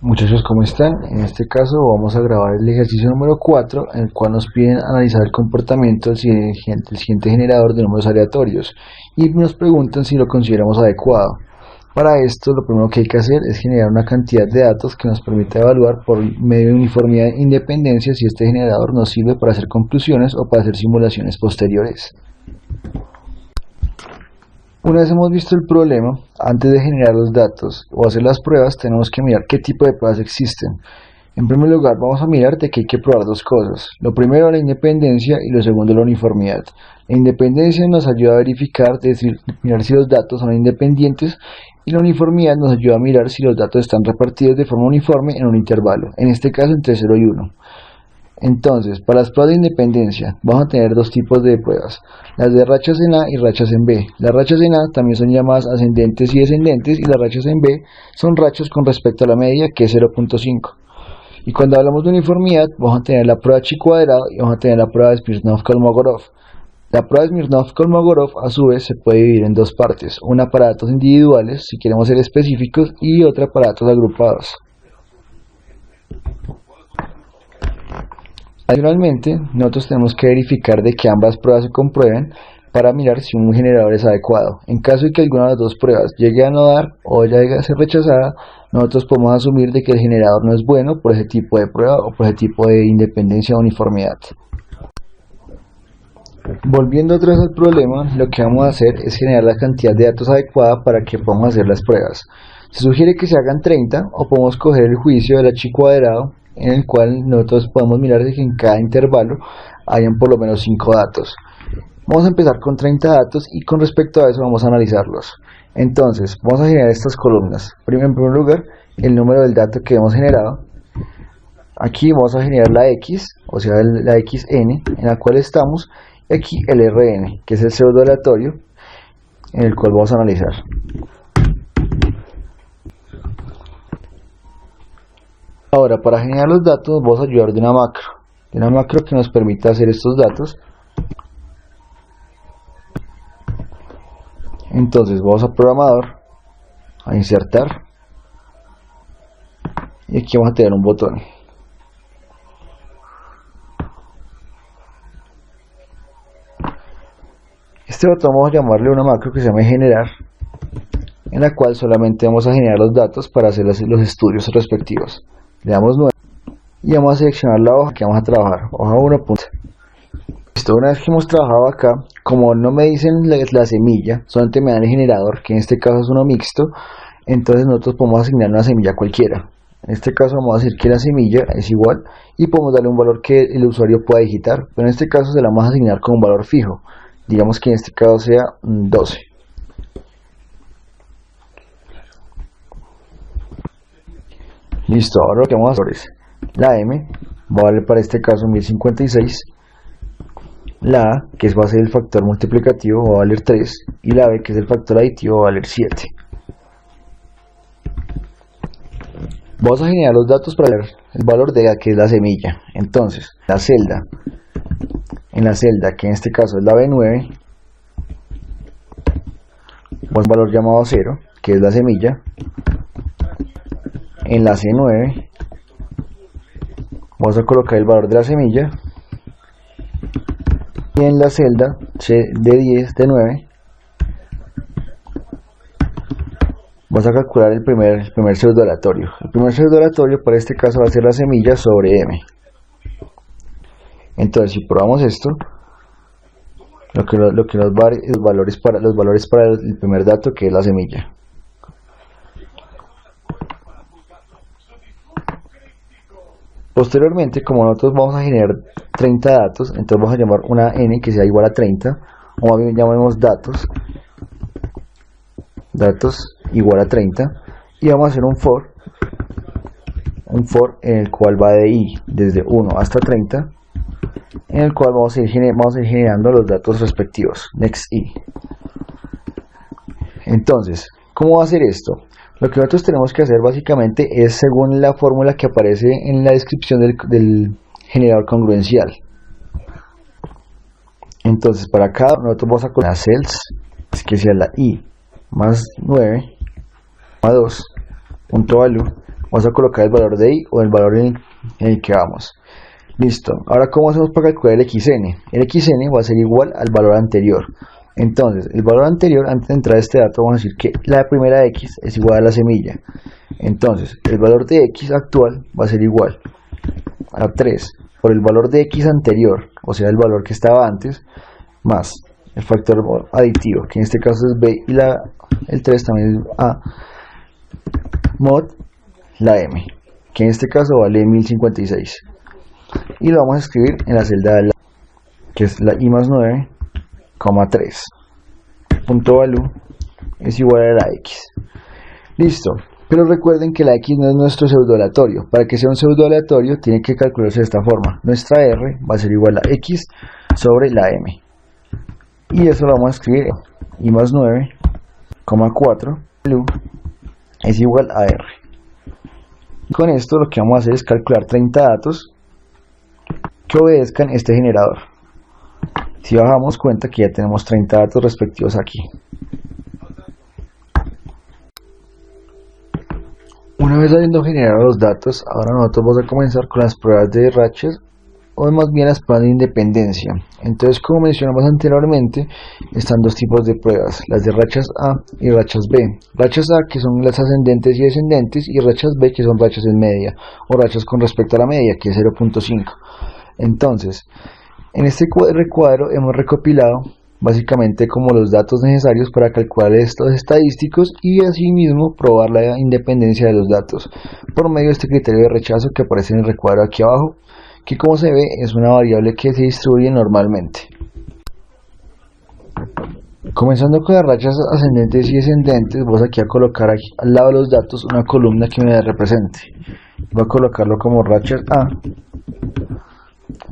Muchachos, ¿cómo están? En este caso vamos a grabar el ejercicio número 4, en el cual nos piden analizar el comportamiento del siguiente generador de números aleatorios y nos preguntan si lo consideramos adecuado. Para esto, lo primero que hay que hacer es generar una cantidad de datos que nos permita evaluar por medio de uniformidad e independencia si este generador nos sirve para hacer conclusiones o para hacer simulaciones posteriores. Una vez hemos visto el problema, antes de generar los datos o hacer las pruebas, tenemos que mirar qué tipo de pruebas existen. En primer lugar, vamos a mirar de que hay que probar dos cosas. Lo primero, la independencia, y lo segundo, la uniformidad. La independencia nos ayuda a verificar, mirar si los datos son independientes, y la uniformidad nos ayuda a mirar si los datos están repartidos de forma uniforme en un intervalo, en este caso entre 0 y 1. Entonces, para las pruebas de independencia, vamos a tener dos tipos de pruebas, las de rachas en A y rachas en B. Las rachas en A también son llamadas ascendentes y descendentes, y las rachas en B son rachas con respecto a la media, que es 0.5. Y cuando hablamos de uniformidad, vamos a tener la prueba chi cuadrado y vamos a tener la prueba de Smirnov-Kolmogorov. La prueba de Smirnov-Kolmogorov, a su vez, se puede dividir en dos partes, una para datos individuales, si queremos ser específicos, y otra para datos agrupados. Adicionalmente, nosotros tenemos que verificar de que ambas pruebas se comprueben para mirar si un generador es adecuado. En caso de que alguna de las dos pruebas llegue a no dar o llegue a ser rechazada, nosotros podemos asumir de que el generador no es bueno por ese tipo de prueba o por ese tipo de independencia o uniformidad. Volviendo otra vez al problema, lo que vamos a hacer es generar la cantidad de datos adecuada para que podamos hacer las pruebas. Se sugiere que se hagan 30 o podemos coger el juicio de la chi cuadrado, en el cual nosotros podemos mirar que en cada intervalo hayan por lo menos 5 datos. Vamos a empezar con 30 datos y con respecto a eso vamos a analizarlos. Entonces, vamos a generar estas columnas. En primer lugar, el número del dato que hemos generado. Aquí vamos a generar la X, o sea la XN, en la cual estamos, y aquí el RN, que es el pseudo aleatorio, en el cual vamos a analizar. Ahora, para generar los datos vamos a ayudar de una macro que nos permita hacer estos datos. Entonces vamos a programador, a insertar, y aquí vamos a tener un botón. Este botón vamos a llamarle una macro que se llama generar, en la cual solamente vamos a generar los datos para hacer los estudios respectivos. Le damos 9 y vamos a seleccionar la hoja que vamos a trabajar, hoja 1. Listo, una vez que hemos trabajado acá, como no me dicen la semilla, solamente me dan el generador, que en este caso es uno mixto, entonces nosotros podemos asignar una semilla cualquiera. En este caso vamos a decir que la semilla es igual y podemos darle un valor que el usuario pueda digitar, pero en este caso se la vamos a asignar con un valor fijo, digamos que en este caso sea 12. Listo, ahora lo que vamos a hacer es la M va a valer para este caso 1056, la A, que va a ser el factor multiplicativo, va a valer 3, y la B, que es el factor aditivo, va a valer 7. Vamos a generar los datos para ver el valor de A, que es la semilla. Entonces, en la celda, que en este caso es la B9, vamos a un valor llamado 0, que es la semilla. En la C9 vamos a colocar el valor de la semilla, y en la celda D10, D9 vamos a calcular el primer pseudo aleatorio. El primer pseudo aleatorio para este caso va a ser la semilla sobre M. Entonces, si probamos esto, lo que nos va a dar es los valores para el primer dato, que es la semilla. Posteriormente, como nosotros vamos a generar 30 datos, entonces vamos a llamar una n que sea igual a 30, o más bien llamemos datos igual a 30, y vamos a hacer un for en el cual va de i desde 1 hasta 30, en el cual vamos a ir generando los datos respectivos, next i. Entonces, ¿cómo va a hacer esto? Lo que nosotros tenemos que hacer básicamente es según la fórmula que aparece en la descripción del generador congruencial. Entonces, para cada nosotros vamos a colocar cells, que sea la i más 9 más 2 punto value Vamos a colocar el valor de y o el valor en el que vamos. Listo. Ahora, ¿cómo hacemos para calcular el xn? El xn va a ser igual al valor anterior. Entonces, el valor anterior, antes de entrar a este dato, vamos a decir que la primera x es igual a la semilla. Entonces, el valor de x actual va a ser igual a 3 por el valor de x anterior, o sea, el valor que estaba antes, más el factor aditivo, que en este caso es b, y el 3 también es a, mod la m, que en este caso vale 1056. Y lo vamos a escribir en la celda de lado, que es la i más 9,3. Punto value es igual a la x. Listo. Pero recuerden que la x no es nuestro pseudo aleatorio. Para que sea un pseudo aleatorio tiene que calcularse de esta forma. Nuestra r va a ser igual a x sobre la m. Y eso lo vamos a escribir i más 9,4 value es igual a r. Con esto lo que vamos a hacer es calcular 30 datos que obedezcan este generador. Si bajamos cuenta que ya tenemos 30 datos respectivos aquí. Una vez habiendo generado los datos, ahora nosotros vamos a comenzar con las pruebas de Rachel, o más bien las pruebas de independencia. Entonces, como mencionamos anteriormente, están dos tipos de pruebas, las de rachas A y rachas B. Rachas A, que son las ascendentes y descendentes, y rachas B, que son rachas en media, o rachas con respecto a la media, que es 0.5. Entonces, en este recuadro hemos recopilado básicamente como los datos necesarios para calcular estos estadísticos y asimismo probar la independencia de los datos por medio de este criterio de rechazo que aparece en el recuadro aquí abajo, que como se ve es una variable que se distribuye normalmente. Comenzando con las rachas ascendentes y descendentes, vamos aquí a colocar aquí, al lado de los datos una columna que me represente. Voy a colocarlo como rachas A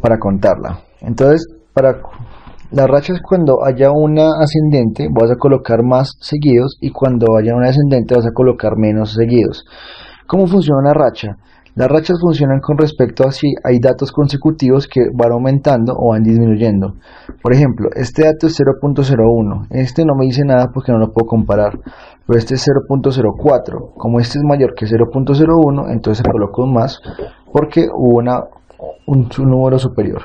para contarla. Entonces, para las rachas, cuando haya una ascendente vas a colocar más seguidos, y cuando haya una descendente vas a colocar menos seguidos. ¿Cómo funciona una racha? Las rachas funcionan con respecto a si hay datos consecutivos que van aumentando o van disminuyendo. Por ejemplo, este dato es 0.01, este no me dice nada porque no lo puedo comparar, pero este es 0.04, como este es mayor que 0.01, entonces coloco un más porque hubo un número superior.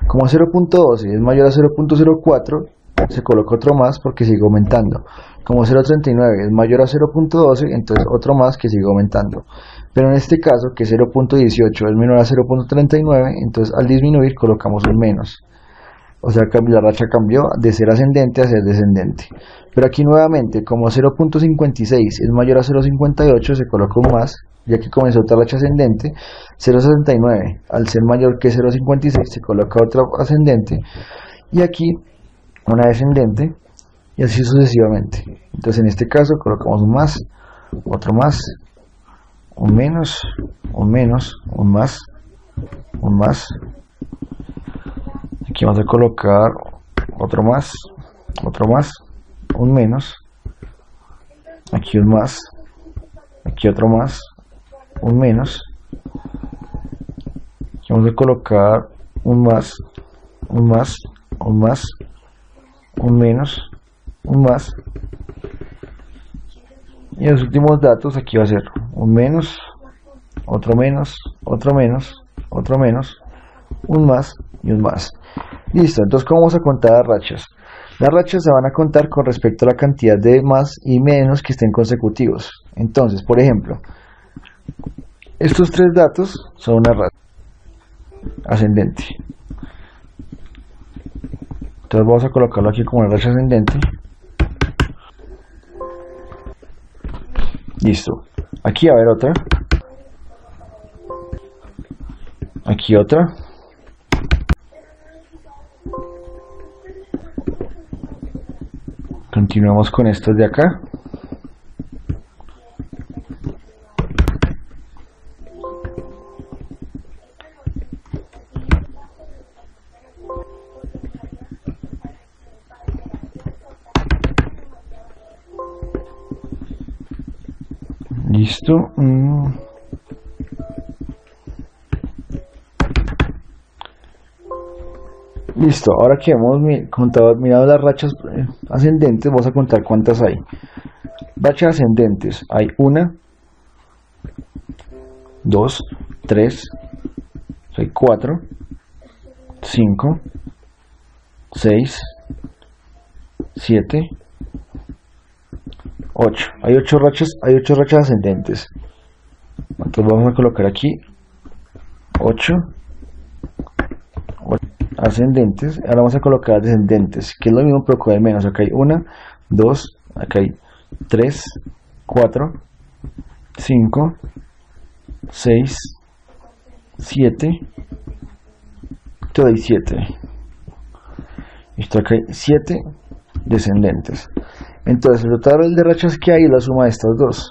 Como 0.12 es mayor a 0.04, se coloca otro más porque sigue aumentando. Como 0.39 es mayor a 0.12, entonces otro más que sigue aumentando. Pero en este caso, que 0.18 es menor a 0.39, entonces al disminuir colocamos un menos. O sea que la racha cambió de ser ascendente a ser descendente. Pero aquí nuevamente, como 0.56 es mayor a 0.58, se coloca un más, ya que comenzó otra racha ascendente. 0.69 al ser mayor que 0.56 se coloca otra ascendente, y aquí una descendente, y así sucesivamente. Entonces en este caso colocamos un más, otro más, un menos, un menos, un más, un más. Aquí vamos a colocar otro más, un menos, aquí un más, aquí otro más, un menos. Aquí vamos a colocar un más, un más, un más, un menos, un más. Y los últimos datos aquí va a ser un menos, otro menos, otro menos, otro menos, un más y un más. Listo, entonces ¿cómo vamos a contar las rachas? Las rachas se van a contar con respecto a la cantidad de más y menos que estén consecutivos. Entonces, por ejemplo, estos tres datos son una racha ascendente. Entonces vamos a colocarlo aquí como una racha ascendente. Listo. Aquí va a haber otra. Aquí otra. Continuamos con estos de acá. Listo. Listo, ahora que hemos mirado las rachas ascendentes, vamos a contar cuántas hay. Rachas ascendentes, hay 1, 2, 3, 4, 5, 6, 7, 8. Hay 8 rachas ascendentes. Entonces vamos a colocar aquí 8 ascendentes. Ahora vamos a colocar descendentes, que es lo mismo pero con el menos. Acá hay 1, 2, acá hay 3, 4, 5, 6, 7, hay 7. Listo, acá hay 7 descendentes. Entonces el total de rachas que hay es la suma de estas dos.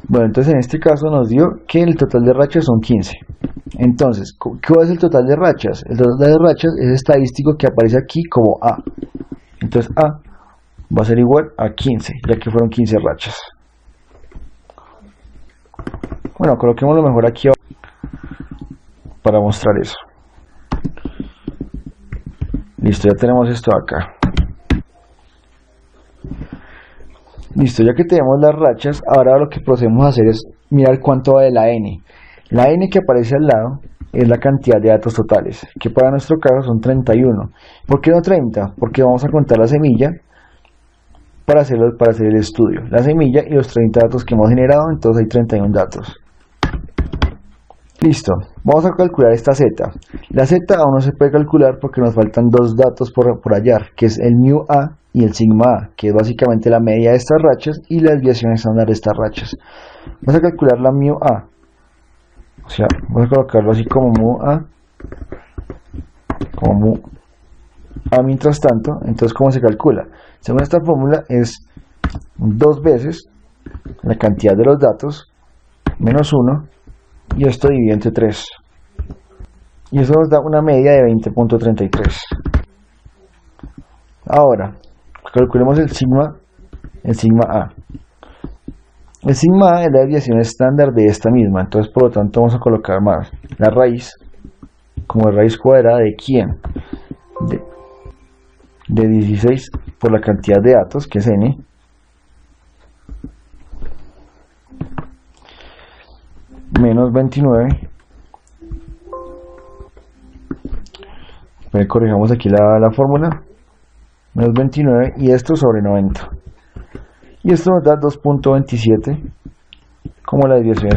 Bueno, entonces en este caso nos dio que el total de rachas son 15. Entonces, ¿qué es el total de rachas? El total de rachas es estadístico que aparece aquí como A. Entonces A va a ser igual a 15, ya que fueron 15 rachas. Bueno, coloquémoslo mejor aquí para mostrar eso. Listo, ya tenemos esto acá. Listo, ya que tenemos las rachas, ahora lo que procedemos a hacer es mirar cuánto vale la n. La n que aparece al lado es la cantidad de datos totales, que para nuestro caso son 31. ¿Por qué no 30? Porque vamos a contar la semilla para hacer el estudio. La semilla y los 30 datos que hemos generado, entonces hay 31 datos. Listo, vamos a calcular esta z. La z aún no se puede calcular porque nos faltan dos datos por hallar, que es el mu a y el sigma a, que es básicamente la media de estas rachas y la desviación estándar de estas rachas. Vamos a calcular la mu a, o sea, vamos a colocarlo así como mu a mientras tanto. Entonces, ¿cómo se calcula? Según esta fórmula es 2 veces la cantidad de los datos menos 1 y esto dividido entre 3, y eso nos da una media de 20.33. Ahora calculemos el sigma a. El sigma a es la desviación estándar de esta misma, entonces por lo tanto vamos a colocar más la raíz como raíz cuadrada de quién, de 16 por la cantidad de datos, que es n, menos 29. Corrijamos aquí la fórmula, menos 29, y esto sobre 90, y esto nos da 2.27 como la desviación.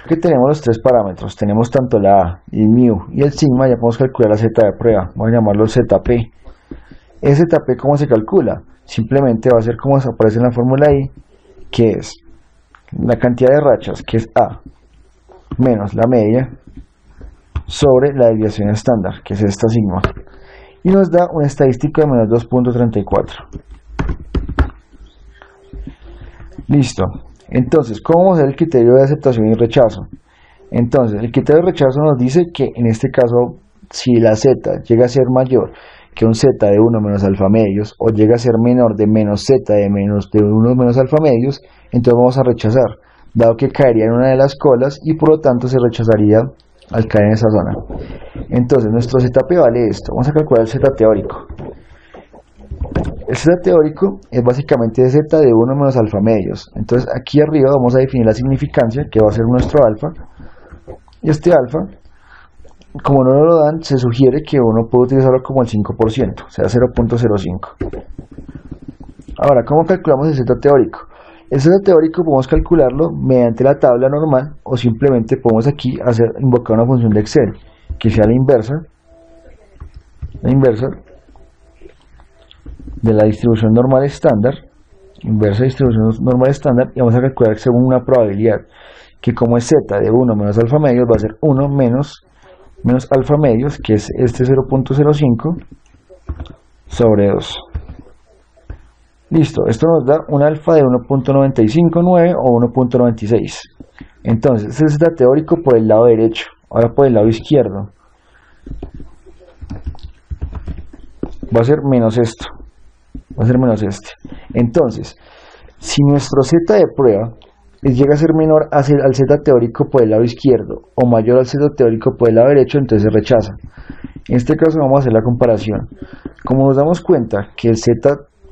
Aquí tenemos los tres parámetros, tenemos tanto la a, el mu y el sigma. Ya podemos calcular la z de prueba, vamos a llamarlo zp. ¿Zp cómo se calcula? Simplemente va a ser como aparece en la fórmula ahí, que es la cantidad de rachas, que es a, menos la media, sobre la desviación estándar, que es esta sigma, y nos da un estadístico de menos 2.34. Listo. Entonces, ¿cómo vamos a hacer el criterio de aceptación y rechazo? Entonces, el criterio de rechazo nos dice que en este caso, si la z llega a ser mayor que un z de 1 menos alfa medios, o llega a ser menor de menos z de 1 menos alfa medios, entonces vamos a rechazar, dado que caería en una de las colas y por lo tanto se rechazaría al caer en esa zona. Entonces nuestro ZP vale esto. Vamos a calcular el Z teórico. El Z teórico es básicamente Z de 1 menos alfa medios. Entonces aquí arriba vamos a definir la significancia, que va a ser nuestro alfa, y este alfa, como no nos lo dan, se sugiere que uno puede utilizarlo como el 5%, o sea 0.05. Ahora, ¿cómo calculamos el Z teórico? El Z teórico podemos calcularlo mediante la tabla normal, o simplemente podemos aquí invocar una función de Excel que sea la inversa de la distribución normal estándar, y vamos a calcular según una probabilidad, que como es z de 1 menos alfa medios, va a ser 1 menos alfa medios, que es este 0.05 sobre 2. Listo, esto nos da un alfa de 1.959 o 1.96. Entonces, ese es el teórico por el lado derecho. Ahora por el lado izquierdo va a ser menos esto, va a ser menos este. Entonces, si nuestro z de prueba llega a ser menor al z teórico por el lado izquierdo o mayor al z teórico por el lado derecho, entonces se rechaza. En este caso vamos a hacer la comparación. Como nos damos cuenta que el z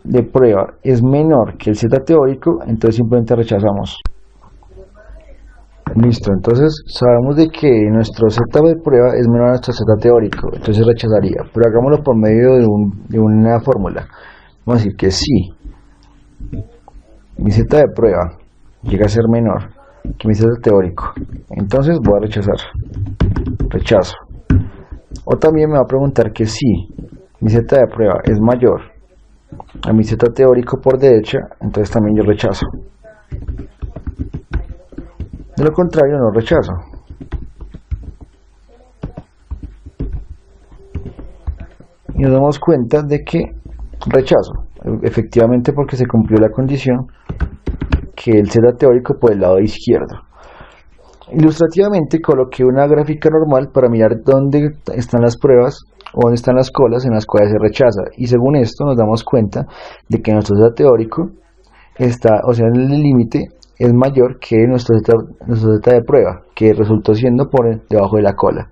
de prueba es menor que el z teórico, entonces simplemente rechazamos. Listo, entonces sabemos de que nuestro Z de prueba es menor a nuestro Z teórico, entonces rechazaría, pero hagámoslo por medio de una fórmula. Vamos a decir que si mi Z de prueba llega a ser menor que mi Z teórico, entonces voy a rechazar, rechazo. O también me va a preguntar que si mi Z de prueba es mayor a mi Z teórico por derecha, entonces también yo rechazo. De lo contrario, no rechazo. Y nos damos cuenta de que rechazo, efectivamente, porque se cumplió la condición que el Z teórico por el lado izquierdo. Ilustrativamente coloqué una gráfica normal para mirar dónde están las pruebas o dónde están las colas en las cuales se rechaza, y según esto nos damos cuenta de que nuestro Z teórico está, o sea, en el límite es mayor que nuestro Z de prueba, que resultó siendo por debajo de la cola.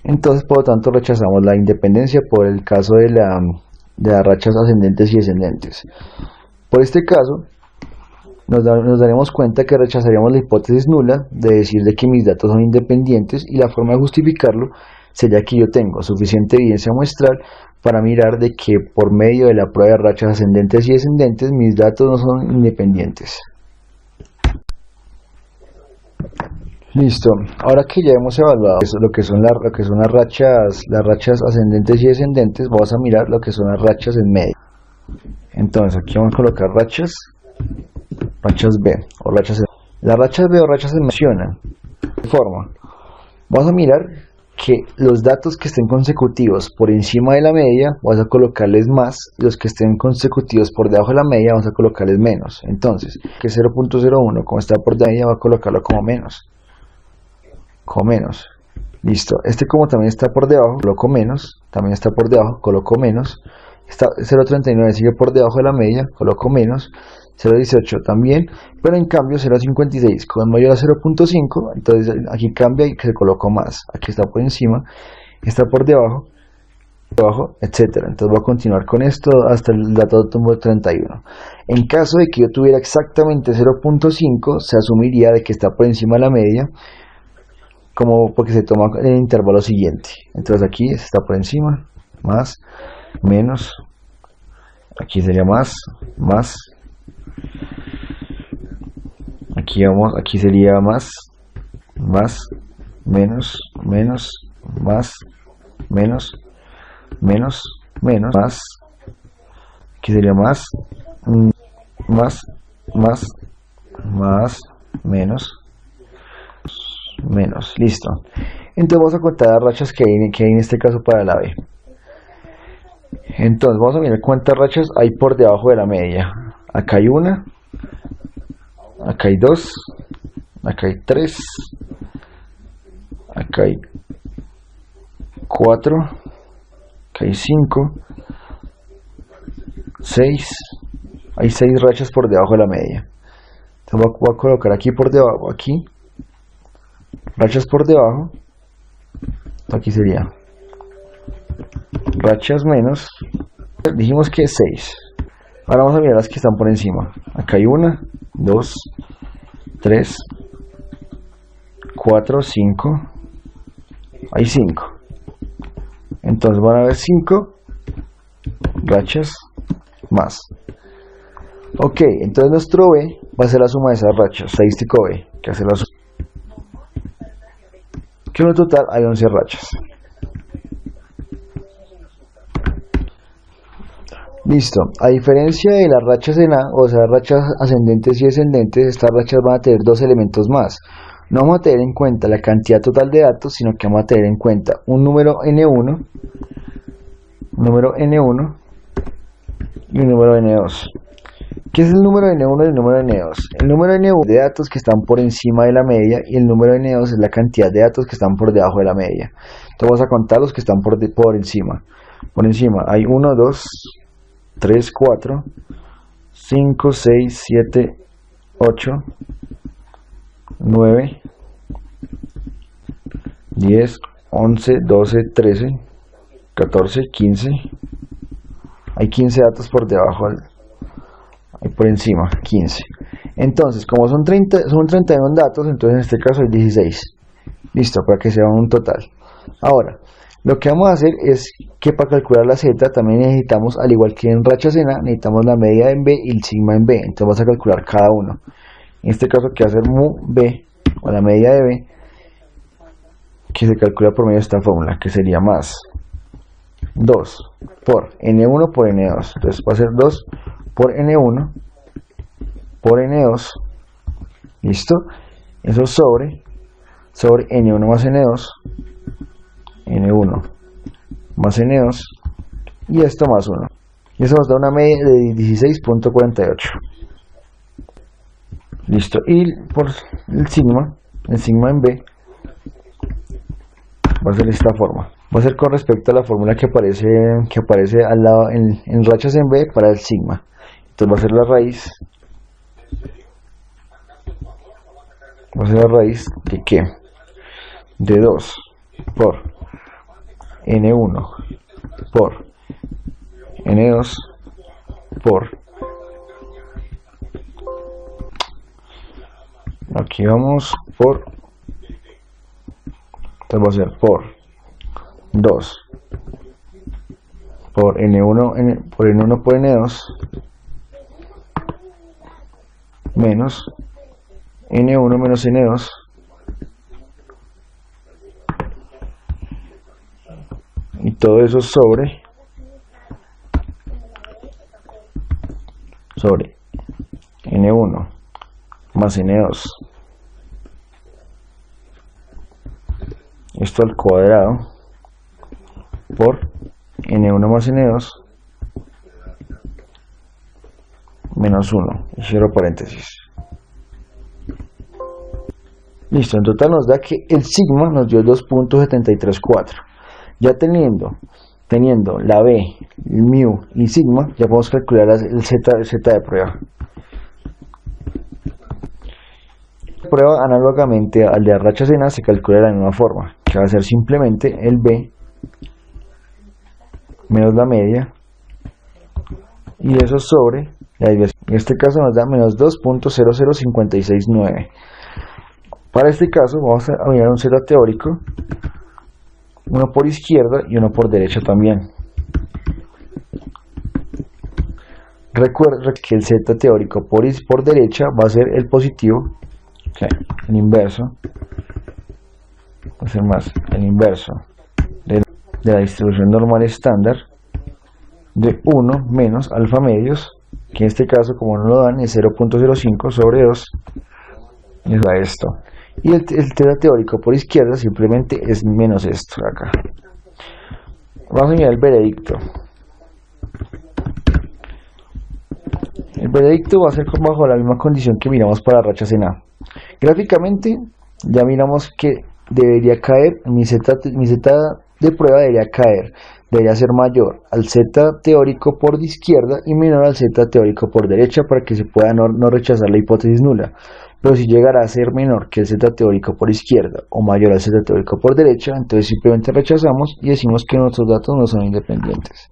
Entonces, por lo tanto, rechazamos la independencia por el caso de las rachas ascendentes y descendentes. Por este caso, nos daremos cuenta que rechazaríamos la hipótesis nula de decir de que mis datos son independientes, y la forma de justificarlo sería que yo tengo suficiente evidencia muestral para mirar de que por medio de la prueba de rachas ascendentes y descendentes mis datos no son independientes. Listo, ahora que ya hemos evaluado lo que son las rachas ascendentes y descendentes, vamos a mirar lo que son las rachas en medio. Entonces aquí vamos a colocar rachas B o rachas. Las rachas B o rachas se mencionan de forma. Vamos a mirar que los datos que estén consecutivos por encima de la media vamos a colocarles más, y los que estén consecutivos por debajo de la media vamos a colocarles menos. Entonces, que 0.01 como está por debajo, va a colocarlo como menos. Listo. Este como también está por debajo, coloco menos. También está por debajo, coloco menos. 0.39 sigue por debajo de la media, coloco menos. 0.18 también, pero en cambio 0.56 con mayor a 0.5, entonces aquí cambia y se colocó más. Aquí está por encima, está por debajo, etcétera. Entonces voy a continuar con esto hasta el dato número 31. En caso de que yo tuviera exactamente 0.5, se asumiría de que está por encima de la media, como porque se toma el intervalo siguiente. Entonces aquí está por encima, más, menos, aquí sería más, aquí sería más, menos, más, menos, más, aquí sería más, menos, listo. Entonces vamos a contar las rachas que hay en este caso para la B. Entonces vamos a mirar cuántas rachas hay por debajo de la media. Acá hay una, acá hay dos, acá hay tres, acá hay cuatro, acá hay cinco, seis. Hay 6 rachas por debajo de la media. Entonces voy a colocar aquí por debajo, aquí rachas por debajo. Aquí sería rachas menos, dijimos que 6. Ahora vamos a mirar las que están por encima. Acá hay 1, 2, 3, 4, 5. Hay 5. Entonces van a haber 5 rachas más. Ok, entonces nuestro B va a ser la suma de esas rachas. Estadístico B, que hace la suma. Que en total hay 11 rachas. Listo, a diferencia de las rachas en A, o sea, rachas ascendentes y descendentes, estas rachas van a tener 2 elementos más. No vamos a tener en cuenta la cantidad total de datos, sino que vamos a tener en cuenta un número N1, y un número N2. ¿Qué es el número N1 y el número N2? El número N1 es de datos que están por encima de la media, y el número N2 es la cantidad de datos que están por debajo de la media. Entonces vamos a contar los que están por encima. Por encima hay 1, 2, 3, 4, 5, 6, 7, 8, 9, 10, 11, 12, 13, 14, 15. Hay 15 datos por debajo, hay por encima, 15. Entonces, como son 31 datos, entonces en este caso hay 16. Listo, para que sea un total. Ahora, lo que vamos a hacer es que para calcular la z también necesitamos, al igual que en racha en A, necesitamos la media en B y el sigma en B. Entonces vamos a calcular cada uno. En este caso, que va a ser mu B, o la media de B, que se calcula por medio de esta fórmula, que sería más 2 por N1 por N2. Entonces va a ser 2 por N1 por N2. ¿Listo? Eso sobre N1 más N2, N1 más N2, y esto más 1. Y eso nos da una media de 16.48. Listo. Y por el sigma en B va a ser de esta forma. Va a ser con respecto a la fórmula que aparece al lado en rachas en B para el sigma. Entonces va a ser la raíz. Va a ser la raíz de ¿qué? De 2 por N1 por N2 por, aquí vamos por, entonces va a ser por 2 por N1 por N2 menos N1 menos N2 y todo eso sobre N1 más N2, esto al cuadrado por N1 más N2 menos 1 y cierro paréntesis. Listo, en total nos da que el sigma nos dio 2.734. Ya teniendo la B, el mu y sigma, ya podemos calcular el z de prueba. La prueba, análogamente al de racha en A, se calcula de la misma forma, que va a ser simplemente el B menos la media y eso sobre la desviación. En este caso nos da menos 2.00569. Para este caso vamos a mirar un z teórico, uno por izquierda y uno por derecha también. Recuerda que el z teórico por derecha va a ser el positivo, okay, el inverso, va a ser más el inverso de la distribución normal estándar de 1 menos alfa medios, que en este caso, como no lo dan, es 0.05 sobre 2, es a esto. Y el teta teórico por izquierda simplemente es menos esto de acá. Vamos a mirar el veredicto. El veredicto va a ser bajo la misma condición que miramos para rachas en A. Gráficamente ya miramos que debería caer, mi z de prueba debería ser mayor al z teórico por izquierda y menor al z teórico por derecha, para que se pueda no rechazar la hipótesis nula. Pero si llegara a ser menor que el z teórico por izquierda o mayor al z teórico por derecha, entonces simplemente rechazamos y decimos que nuestros datos no son independientes.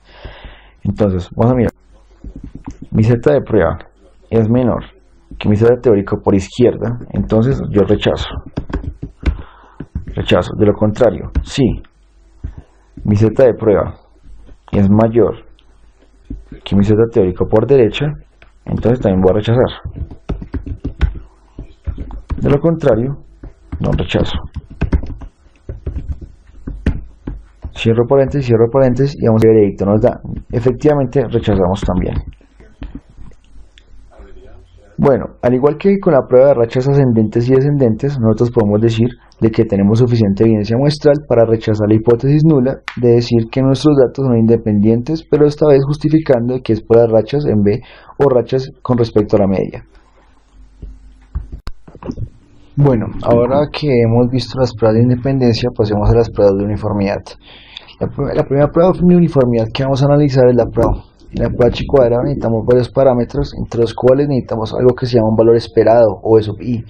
Entonces vamos a mirar, mi z de prueba es menor que mi z teórico por izquierda, entonces yo rechazo. De lo contrario, si mi z de prueba es mayor que mi z teórico por derecha, entonces también voy a rechazar. De lo contrario, no rechazo. Cierro paréntesis y vamos a ver, el veredicto nos da, efectivamente rechazamos también. Bueno, al igual que con la prueba de rachas ascendentes y descendentes, nosotros podemos decir de que tenemos suficiente evidencia muestral para rechazar la hipótesis nula de decir que nuestros datos son independientes, pero esta vez justificando que es por las rachas en B o rachas con respecto a la media. Bueno, ahora que hemos visto las pruebas de independencia, pasemos a las pruebas de uniformidad. La primera prueba de uniformidad que vamos a analizar es la prueba. En la prueba chi cuadrada necesitamos varios parámetros, entre los cuales necesitamos algo que se llama un valor esperado, o E sub i.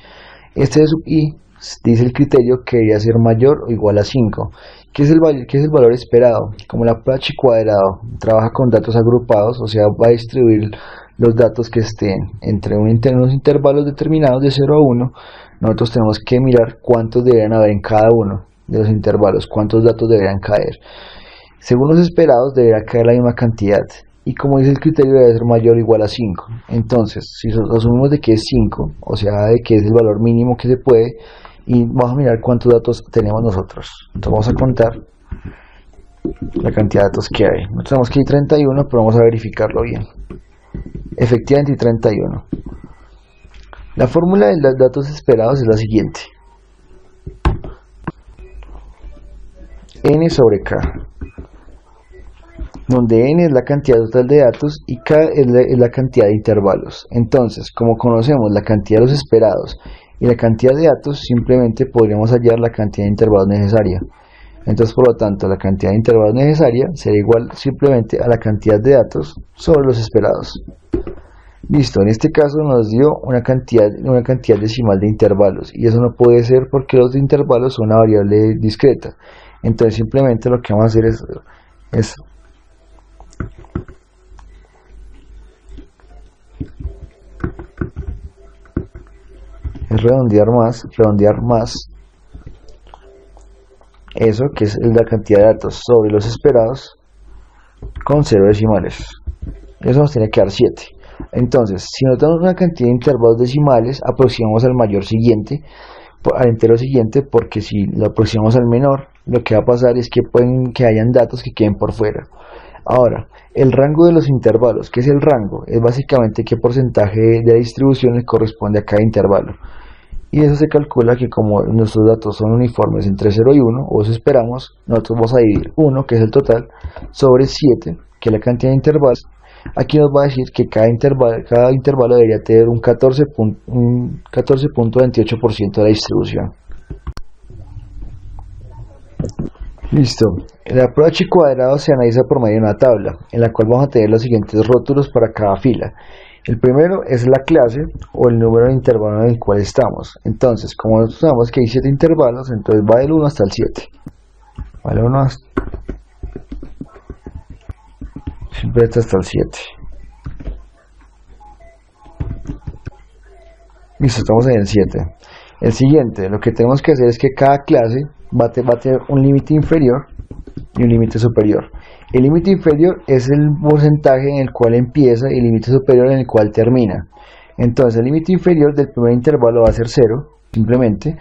Este E sub i dice el criterio que debería ser mayor o igual a 5. ¿Qué es el valor esperado? Como la prueba chi cuadrado trabaja con datos agrupados, o sea, va a distribuir los datos que estén entre unos intervalos determinados de 0 a 1, nosotros tenemos que mirar cuántos deberían haber en cada uno de los intervalos, cuántos datos deberían caer. Según los esperados deberá caer la misma cantidad, y como dice el criterio debe ser mayor o igual a 5. Entonces, si asumimos de que es 5, o sea, de que es el valor mínimo que se puede, y vamos a mirar cuántos datos tenemos nosotros. Entonces vamos a contar la cantidad de datos que hay. Nosotros tenemos que hay 31, pero vamos a verificarlo bien. Efectivamente hay 31. La fórmula de los datos esperados es la siguiente: n sobre k, donde n es la cantidad total de datos y k es la cantidad de intervalos. Entonces, como conocemos la cantidad de los esperados y la cantidad de datos, simplemente podríamos hallar la cantidad de intervalos necesaria. Entonces, por lo tanto, la cantidad de intervalos necesaria será igual simplemente a la cantidad de datos sobre los esperados. Listo, en este caso nos dio una cantidad decimal de intervalos, y eso no puede ser porque los intervalos son una variable discreta. Entonces simplemente lo que vamos a hacer es redondear más eso, que es la cantidad de datos sobre los esperados, con 0 decimales. Eso nos tiene que dar 7. Entonces, si nos damos una cantidad de intervalos decimales, aproximamos al mayor siguiente, al entero siguiente, porque si lo aproximamos al menor, lo que va a pasar es que pueden que hayan datos que queden por fuera. Ahora, el rango de los intervalos, ¿qué es el rango? Es básicamente qué porcentaje de la distribución le corresponde a cada intervalo. Y eso se calcula que como nuestros datos son uniformes entre 0 y 1, o eso esperamos, nosotros vamos a dividir 1, que es el total, sobre 7, que es la cantidad de intervalos. Aquí nos va a decir que cada intervalo debería tener un 14.28% de la distribución. Listo. La prueba H cuadrado se analiza por medio de una tabla, en la cual vamos a tener los siguientes rótulos para cada fila. El primero es la clase o el número de intervalo en el cual estamos. Entonces, como nosotros sabemos que hay 7 intervalos, entonces va del 1 hasta el 7. Vale, 1 hasta... siempre hasta el 7. Listo, estamos en el 7. El siguiente, lo que tenemos que hacer es que cada clase va a tener un límite inferior y un límite superior. El límite inferior es el porcentaje en el cual empieza y el límite superior en el cual termina. Entonces el límite inferior del primer intervalo va a ser 0, simplemente,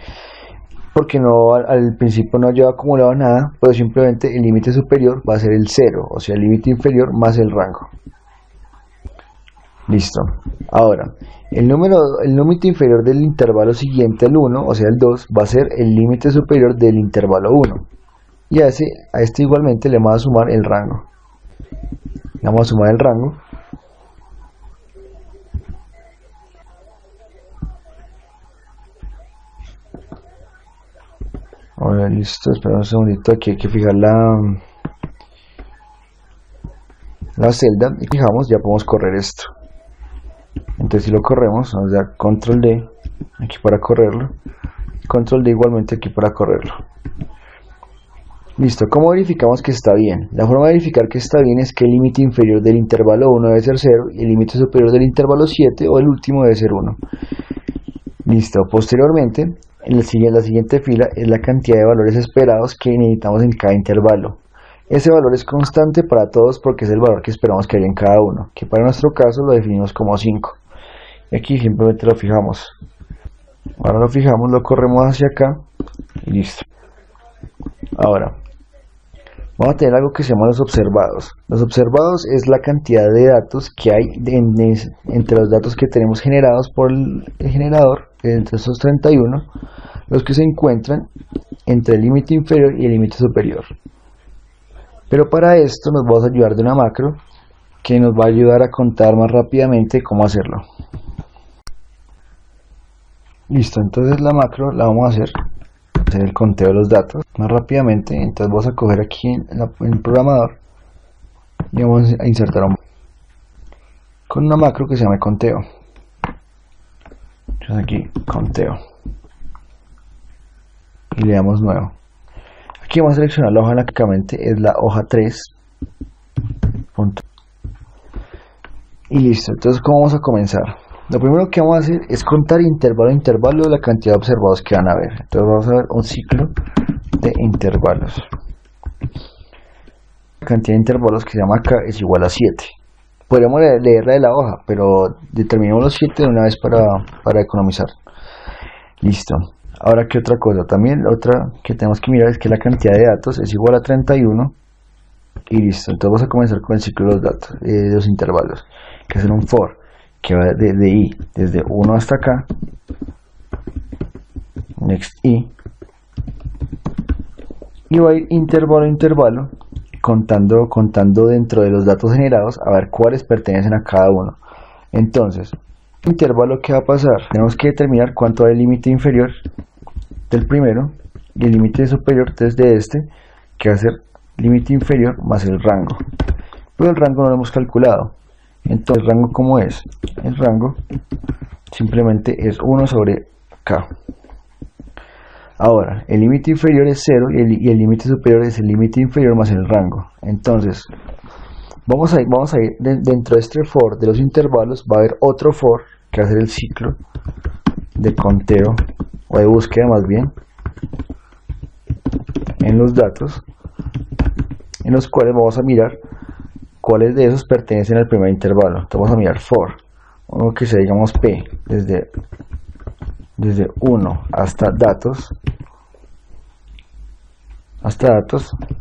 porque al principio no lleva acumulado nada, pero simplemente el límite superior va a ser el 0, o sea el límite inferior más el rango. Listo. Ahora, el límite inferior del intervalo siguiente al 1, o sea el 2, va a ser el límite superior del intervalo 1. Y a este igualmente le vamos a sumar el rango. Le vamos a sumar el rango. Ahora, listo, espera un segundito, aquí hay que fijar la celda y fijamos, ya podemos correr esto. Entonces si lo corremos, vamos a dar control D aquí para correrlo, control D igualmente aquí para correrlo. Listo, ¿cómo verificamos que está bien? La forma de verificar que está bien es que el límite inferior del intervalo 1 debe ser 0 y el límite superior del intervalo 7 o el último debe ser 1. Listo, posteriormente, en la siguiente fila es la cantidad de valores esperados que necesitamos en cada intervalo. Ese valor es constante para todos porque es el valor que esperamos que haya en cada uno, que para nuestro caso lo definimos como 5. Y aquí simplemente lo fijamos. Ahora lo fijamos, lo corremos hacia acá y listo. Ahora, vamos a tener algo que se llama los observados. Los observados es la cantidad de datos que hay entre los datos que tenemos generados por el generador, entre estos 31, los que se encuentran entre el límite inferior y el límite superior. Pero para esto nos vamos a ayudar de una macro que nos va a ayudar a contar más rápidamente cómo hacerlo. Listo, entonces la macro la vamos a hacer el conteo de los datos más rápidamente. Entonces vamos a coger aquí en el programador y vamos a insertar con una macro que se llama conteo. Entonces aquí conteo y le damos nuevo. Aquí vamos a seleccionar la hoja, lógicamente es la hoja 3. Y listo. Entonces, ¿cómo vamos a comenzar? Lo primero que vamos a hacer es contar intervalo a intervalo la cantidad de observados que van a haber. Entonces vamos a ver un ciclo de intervalos. La cantidad de intervalos que se llama acá es igual a 7. Podríamos leerla de la hoja, pero determinemos los 7 de una vez para economizar. Listo. Ahora, ¿qué otra cosa? También la otra que tenemos que mirar es que la cantidad de datos es igual a 31. Y listo. Entonces vamos a comenzar con el ciclo de los datos, de los intervalos, que es un for, que va de i, desde 1 hasta acá, next i, y va a ir intervalo a intervalo, contando dentro de los datos generados, a ver cuáles pertenecen a cada uno. Entonces, intervalo, ¿qué va a pasar? Tenemos que determinar cuánto es el límite inferior del primero y el límite superior desde este, que va a ser límite inferior más el rango. Pero el rango no lo hemos calculado. Entonces, ¿el rango cómo es? El rango simplemente es 1 sobre k. Ahora, el límite inferior es 0 y el límite superior es el límite inferior más el rango. Entonces, vamos a ir dentro de este for de los intervalos, va a haber otro for que va a ser el ciclo de conteo o de búsqueda más bien en los datos, en los cuales vamos a mirar cuáles de esos pertenecen al primer intervalo. Entonces vamos a mirar for, uno que sea, digamos, p, desde 1 hasta datos,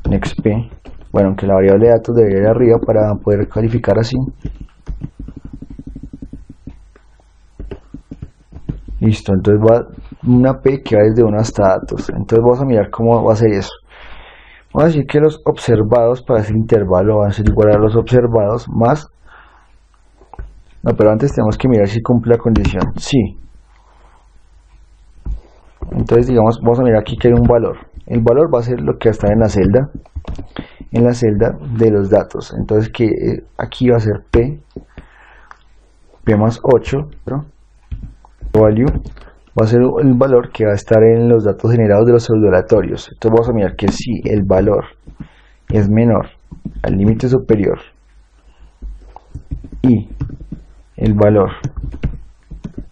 next p. Bueno, aunque la variable de datos debería ir arriba para poder calificar así. Listo, entonces va una p que va desde 1 hasta datos. Entonces vamos a mirar cómo va a ser eso. Vamos a decir que los observados para ese intervalo van a ser igual a los observados más... No, pero antes tenemos que mirar si cumple la condición. Sí. Entonces, digamos, vamos a mirar aquí que hay un valor. El valor va a ser lo que va a estar en la celda de los datos. Entonces, que aquí va a ser p más 8, ¿no? Value va a ser el valor que va a estar en los datos generados de los pseudo-aleatorios. Entonces vamos a mirar que si el valor es menor al límite superior y el valor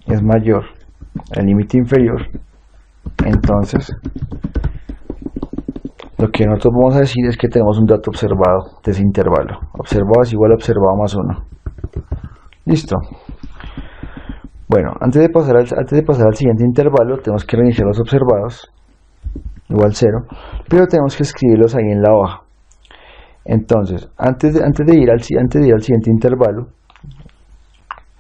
es mayor al límite inferior, entonces lo que nosotros vamos a decir es que tenemos un dato observado de ese intervalo. Observado es igual a observado más 1. Listo. Bueno, antes de pasar al siguiente intervalo, tenemos que reiniciar los observados, igual 0, pero tenemos que escribirlos ahí en la hoja. Entonces, antes de ir al siguiente intervalo,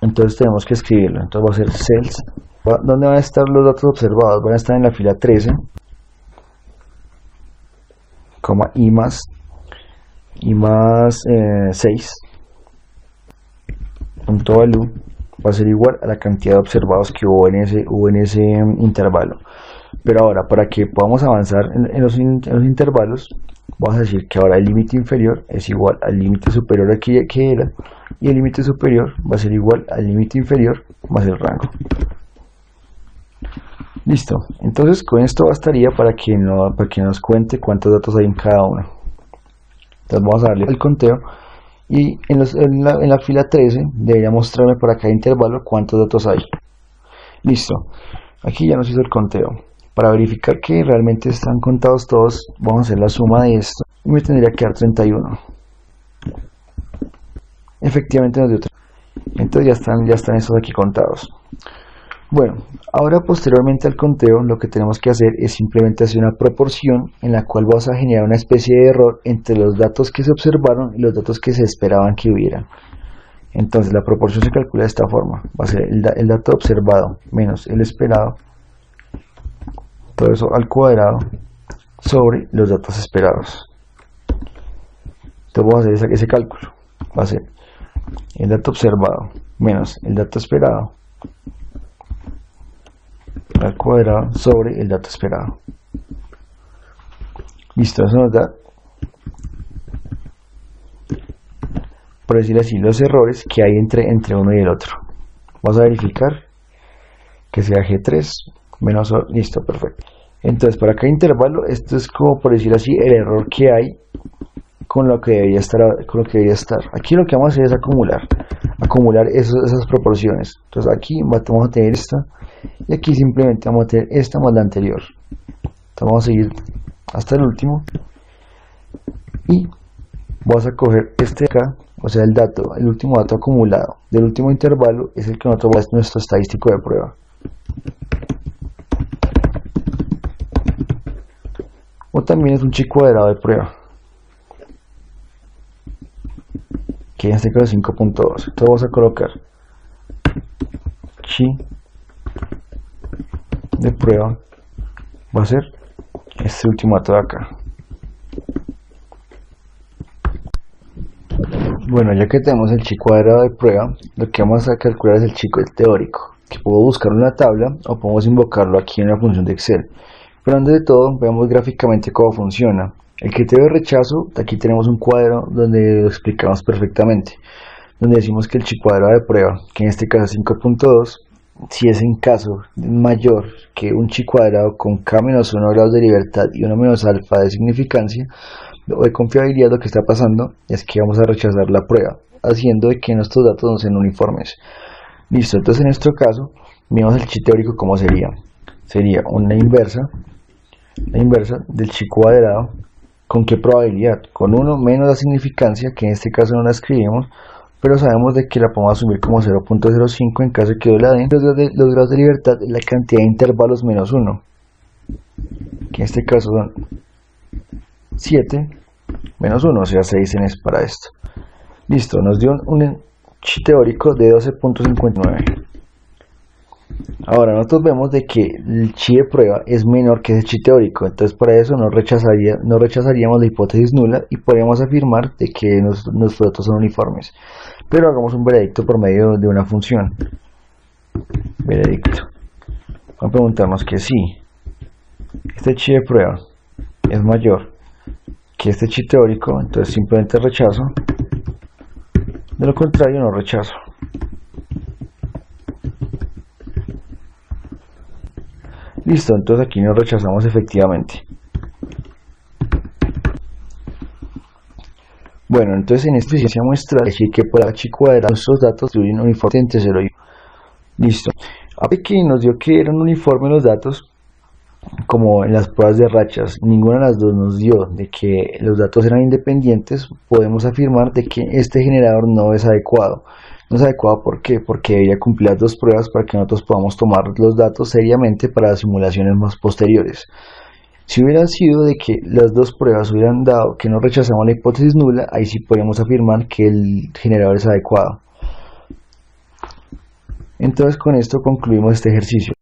entonces tenemos que escribirlo. Entonces va a ser cells. ¿Dónde van a estar los datos observados? Van a estar en la fila 13, coma i más 6, punto value va a ser igual a la cantidad de observados que hubo en ese intervalo. Pero ahora, para que podamos avanzar en los intervalos, vamos a decir que ahora el límite inferior es igual al límite superior que era, y el límite superior va a ser igual al límite inferior más el rango. Listo. Entonces con esto bastaría para que nos cuente cuántos datos hay en cada uno. Entonces vamos a darle el conteo. Y en la fila 13 debería mostrarme para cada intervalo cuántos datos hay. Listo. Aquí ya nos hizo el conteo. Para verificar que realmente están contados todos, vamos a hacer la suma de esto. Y me tendría que dar 31. Efectivamente nos dio 31. Entonces ya están estos aquí contados. Bueno, ahora posteriormente al conteo lo que tenemos que hacer es simplemente hacer una proporción en la cual vamos a generar una especie de error entre los datos que se observaron y los datos que se esperaban que hubieran. Entonces la proporción se calcula de esta forma. Va a ser el dato observado menos el esperado, todo eso al cuadrado, sobre los datos esperados. Entonces vamos a hacer ese cálculo. Va a ser el dato observado menos el dato esperado al cuadrado sobre el dato esperado. Listo, eso nos da, por decir así, los errores que hay entre uno y el otro. Vamos a verificar que sea G3 menos O. Listo, perfecto. Entonces para cada intervalo, esto es como, por decir así, el error que hay con lo que debería estar. Aquí lo que vamos a hacer es acumular. acumular esas proporciones. Entonces aquí vamos a tener esta y aquí simplemente vamos a tener esta más la anterior. Entonces vamos a seguir hasta el último y vamos a coger este de acá, o sea el último dato acumulado del último intervalo es el que nosotros es nuestro estadístico de prueba. O también es un chi cuadrado de prueba, que en este caso es 5.2. Entonces vamos a colocar chi de prueba, va a ser este último dato de acá. Bueno, ya que tenemos el chi cuadrado de prueba, lo que vamos a calcular es el chi teórico, que puedo buscarlo en una tabla o podemos invocarlo aquí en la función de Excel. Pero antes de todo, veamos gráficamente cómo funciona. El criterio de rechazo, aquí tenemos un cuadro donde lo explicamos perfectamente, donde decimos que el chi cuadrado de prueba, que en este caso es 5.2, si es en caso mayor que un chi cuadrado con k-1 grados de libertad y 1 menos alfa de significancia o de confiabilidad, lo que está pasando es que vamos a rechazar la prueba, haciendo de que nuestros datos no sean uniformes. Listo, entonces en nuestro caso, miramos el chi teórico como sería. Sería una inversa, la inversa del chi cuadrado. ¿Con qué probabilidad? Con 1 menos la significancia, que en este caso no la escribimos, pero sabemos de que la podemos asumir como 0.05 en caso de que la den. Los grados de libertad es la cantidad de intervalos menos 1, que en este caso son 7 menos 1, o sea 6 para esto. Listo, nos dio un chi teórico de 12.59. Ahora nosotros vemos de que el chi de prueba es menor que ese chi teórico, entonces para eso no rechazaríamos la hipótesis nula y podríamos afirmar de que nuestros datos son uniformes. Pero hagamos un veredicto por medio de una función. Veredicto. Vamos a preguntarnos que si este chi de prueba es mayor que este chi teórico, entonces simplemente rechazo. De lo contrario no rechazo. Listo, entonces aquí nos rechazamos efectivamente. Bueno, entonces en esta eficiencia muestral decir que por h cuadrado nuestros datos fluyen uniformes entre 0 y 1. Listo. Ahora que nos dio que eran uniformes los datos, como en las pruebas de rachas, ninguna de las dos nos dio de que los datos eran independientes, podemos afirmar de que este generador no es adecuado. No es adecuado, ¿por qué? Porque debería cumplir las dos pruebas para que nosotros podamos tomar los datos seriamente para las simulaciones más posteriores. Si hubiera sido de que las dos pruebas hubieran dado que no rechazamos la hipótesis nula, ahí sí podríamos afirmar que el generador es adecuado. Entonces con esto concluimos este ejercicio.